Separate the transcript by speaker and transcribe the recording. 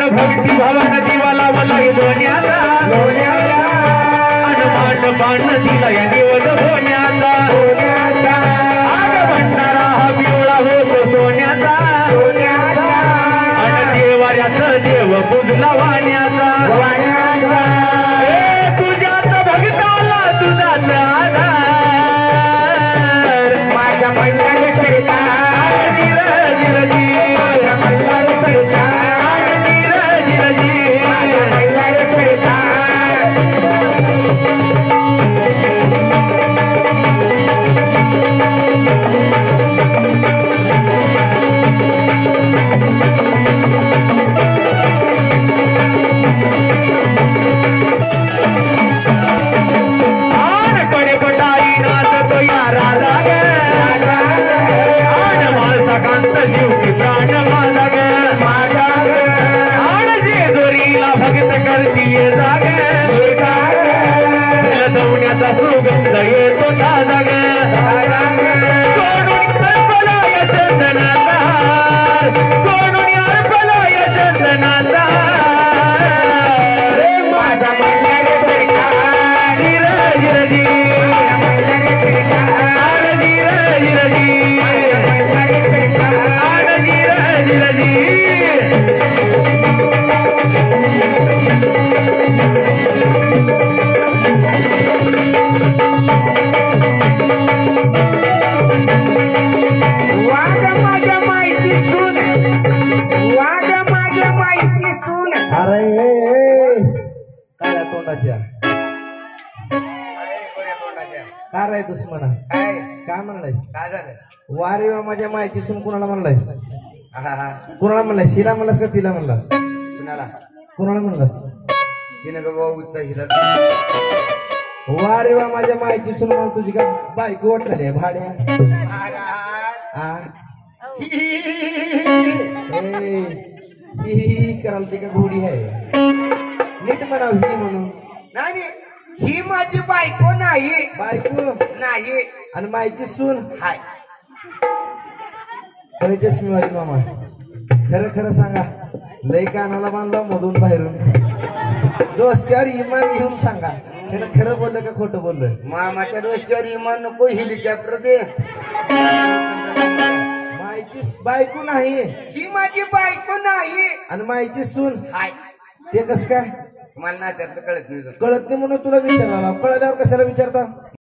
Speaker 1: भक्ती भावानं जीवाला वलाई दोन्याचा मान बाण दिला या निवड होण्याचा भंडारा हा पिवळा होतो सोन्याचा आणि देवाऱ्यात देव पूजला वाण्याचा तुझ्याच भक्ताला तुझाच आधार माझ्या मल्हार सरकार माझ्या मल्हार सरकार माझ्या मल्हार सरकार सुगंध येतो ताजा सोडून अर्पलाय चंदनाचा माझा मल्हार सरकार जिरजी काय रे दुश्मना काय म्हणलायस काय झालं वारे माझ्या मायची सून कुणाला म्हणलायस कुणाला म्हणलायस हिला म्हणलास का तिला म्हणलास कुणाला म्हणलास तिने बाबा हिला वारे वा माझ्या मायची सून म्हणून तुझी का बायको वाटली आहे भाड्या ही कराल ती का घोडी आहे नीट म्हणाव ही म्हणून नाही ही माझी बायको नाही बायको नाही आणि मायची सून हाय चष्मीवाली मामा खरं खरं सांगा लय कानाला बांधला मधून बाहेरून डोसक्यावर इमान घेऊन सांगा खरं खरं बोललं का खोटं बोललं मामाच्या डोसक्यावर इमान नको हेलिकॉप्टर दे मायची बायको नाही ही माझी बायको नाही आणि मायची सून हाय ते कस काय मला ना त्यातलं कळत नाही म्हणून तुला विचारायला कळल्यावर कशाला विचारता